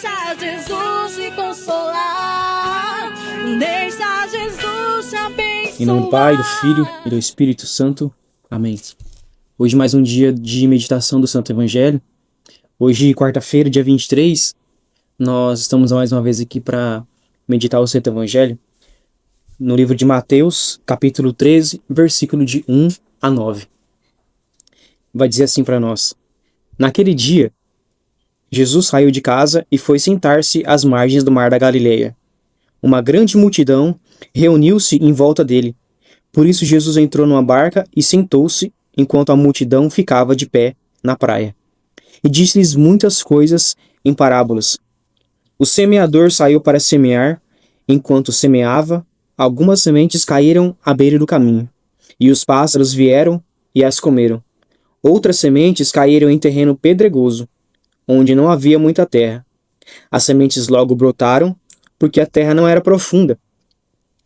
Deixa Jesus te consolar. Deixa Jesus te abençoar. Em nome do Pai, do Filho e do Espírito Santo. Amém. Hoje mais um dia de meditação do Santo Evangelho. Hoje, quarta-feira, dia 23, nós estamos mais uma vez aqui para meditar o Santo Evangelho no livro de Mateus, capítulo 13, versículo de 1 a 9. Vai dizer assim para nós: Naquele dia, Jesus saiu de casa e foi sentar-se às margens do mar da Galileia. Uma grande multidão reuniu-se em volta dele. Por isso Jesus entrou numa barca e sentou-se, enquanto a multidão ficava de pé na praia. E disse-lhes muitas coisas em parábolas. O semeador saiu para semear. Enquanto semeava, algumas sementes caíram à beira do caminho, e os pássaros vieram e as comeram. Outras sementes caíram em terreno pedregoso, onde não havia muita terra. As sementes logo brotaram, porque a terra não era profunda.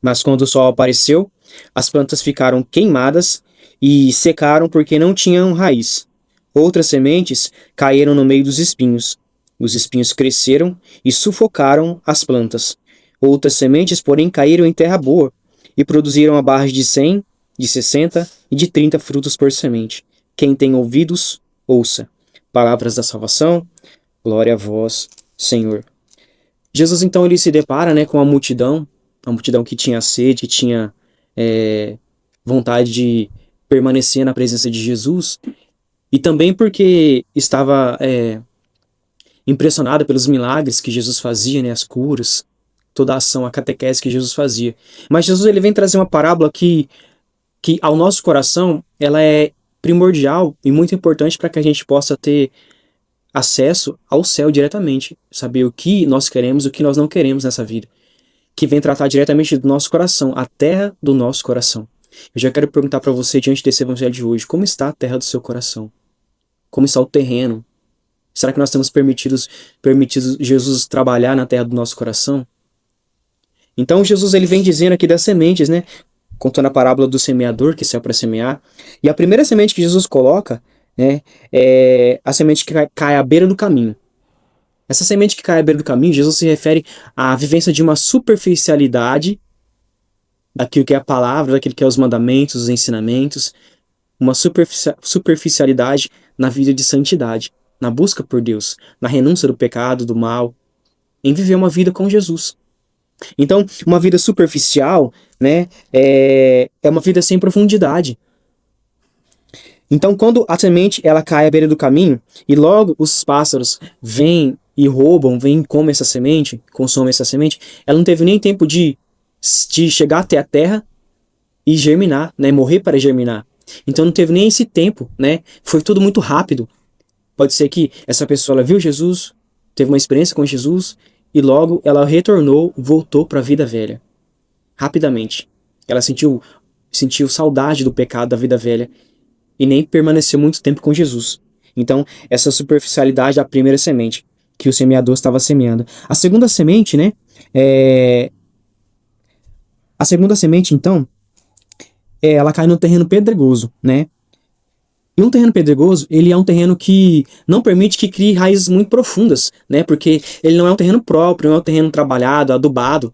Mas quando o sol apareceu, as plantas ficaram queimadas e secaram porque não tinham raiz. Outras sementes caíram no meio dos espinhos. Os espinhos cresceram e sufocaram as plantas. Outras sementes, porém, caíram em terra boa e produziram abaixo de 100, de 60 e de 30 frutos por semente. Quem tem ouvidos, ouça. Palavras da salvação. Glória a vós, Senhor. Jesus, então, ele se depara, com a multidão que tinha sede, que tinha vontade de permanecer na presença de Jesus, e também porque estava impressionado pelos milagres que Jesus fazia, as curas, toda a ação, a catequese que Jesus fazia. Mas Jesus, ele vem trazer uma parábola que ao nosso coração, ela é primordial e muito importante para que a gente possa ter acesso ao céu diretamente, saber o que nós queremos e o que nós não queremos nessa vida, que vem tratar diretamente do nosso coração, a terra do nosso coração. Eu já quero perguntar para você, diante desse evangelho de hoje, como está a terra do seu coração? Como está o terreno? Será que nós temos permitido Jesus trabalhar na terra do nosso coração? Então Jesus, ele vem dizendo aqui das sementes, contando a parábola do semeador que saiu para semear. E a primeira semente que Jesus coloca, é a semente que cai à beira do caminho. Essa semente que cai à beira do caminho, Jesus se refere à vivência de uma superficialidade daquilo que é a palavra, daquilo que é os mandamentos, os ensinamentos, uma superficialidade na vida de santidade, na busca por Deus, na renúncia do pecado, do mal, em viver uma vida com Jesus. Então, uma vida superficial, é uma vida sem profundidade. Então, quando a semente ela cai à beira do caminho e logo os pássaros vêm e roubam, vêm e comem essa semente, consomem essa semente, ela não teve nem tempo de chegar até a terra e germinar, morrer para germinar. Então, não teve nem esse tempo, Foi tudo muito rápido. Pode ser que essa pessoa ela viu Jesus, teve uma experiência com Jesus e logo ela retornou, voltou para a vida velha. Rapidamente. Ela sentiu saudade do pecado da vida velha e nem permaneceu muito tempo com Jesus. Então, essa superficialidade é a primeira semente que o semeador estava semeando. A segunda semente, A segunda semente, então, ela cai no terreno pedregoso, E um terreno pedregoso, ele é um terreno que não permite que crie raízes muito profundas, Porque ele não é um terreno próprio, não é um terreno trabalhado, adubado,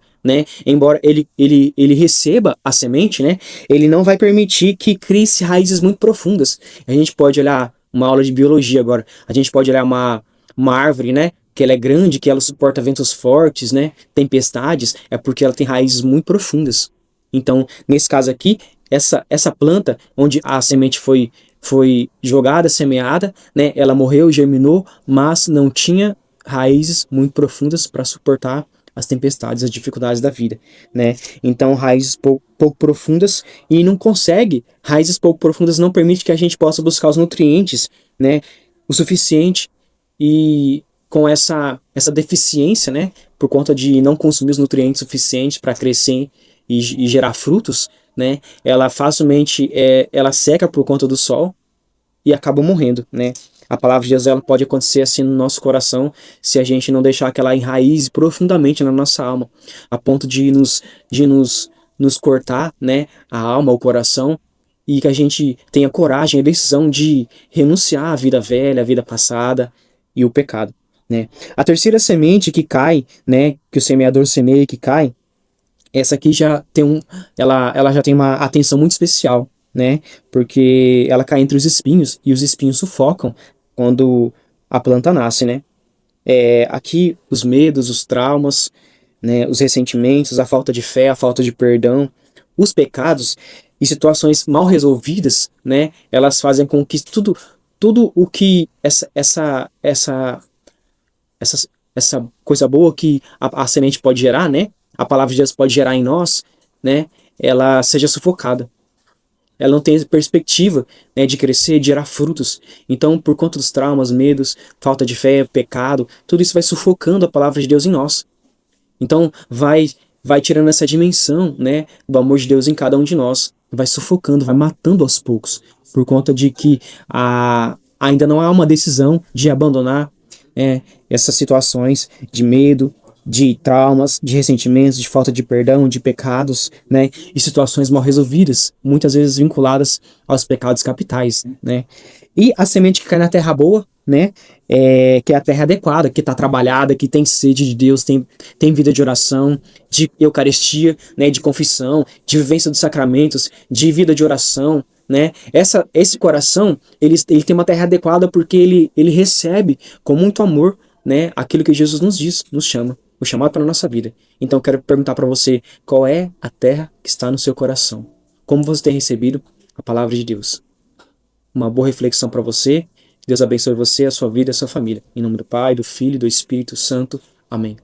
Embora ele receba a semente, Ele não vai permitir que crie raízes muito profundas. A gente pode olhar uma aula de biologia agora. A gente pode olhar uma árvore, Que ela é grande, que ela suporta ventos fortes, Tempestades, é porque ela tem raízes muito profundas. Então, nesse caso aqui, essa planta, onde a semente foi jogada, semeada, Ela morreu, germinou, mas não tinha raízes muito profundas para suportar as tempestades, as dificuldades da vida, Então, raízes pouco profundas, e não consegue, raízes pouco profundas não permite que a gente possa buscar os nutrientes, o suficiente, e com essa deficiência, por conta de não consumir os nutrientes suficientes para crescer e gerar frutos, ela facilmente ela seca por conta do sol e acaba morrendo, A palavra de Deus ela pode acontecer assim no nosso coração se a gente não deixar que ela enraize profundamente na nossa alma, a ponto de nos cortar, a alma, o coração, e que a gente tenha coragem, a decisão de renunciar à vida velha, à vida passada e o pecado. né? A terceira semente que cai, né, que o semeador semeia e que cai, essa aqui já tem ela já tem uma atenção muito especial, né? Porque ela cai entre os espinhos e os espinhos sufocam quando a planta nasce, né? Aqui os medos, os traumas, né, os ressentimentos, a falta de fé, a falta de perdão, os pecados e situações mal resolvidas, né? Elas fazem com que tudo o que essa, essa coisa boa que a semente pode gerar, né? A palavra de Deus pode gerar em nós, né? Ela seja sufocada. Ela não tem perspectiva, né, de crescer, de gerar frutos. Então, por conta dos traumas, medos, falta de fé, pecado, tudo isso vai sufocando a palavra de Deus em nós. Então, vai tirando essa dimensão, né, do amor de Deus em cada um de nós. Vai sufocando, vai matando aos poucos. Por conta de que ainda não há uma decisão de abandonar essas situações de medo, de traumas, de ressentimentos, de falta de perdão, de pecados, né, e situações mal resolvidas, muitas vezes vinculadas aos pecados capitais, né. E a semente que cai na terra boa, né, que é a terra adequada, que está trabalhada, que tem sede de Deus, tem vida de oração, de eucaristia, né, de confissão, de vivência dos sacramentos, de vida de oração, né? Esse coração, ele tem uma terra adequada porque ele recebe com muito amor, né, aquilo que Jesus nos diz, nos chama, o chamado para a nossa vida. Então eu quero perguntar para você, qual é a terra que está no seu coração? Como você tem recebido a palavra de Deus? Uma boa reflexão para você. Deus abençoe você, a sua vida e a sua família. Em nome do Pai, do Filho e do Espírito Santo. Amém.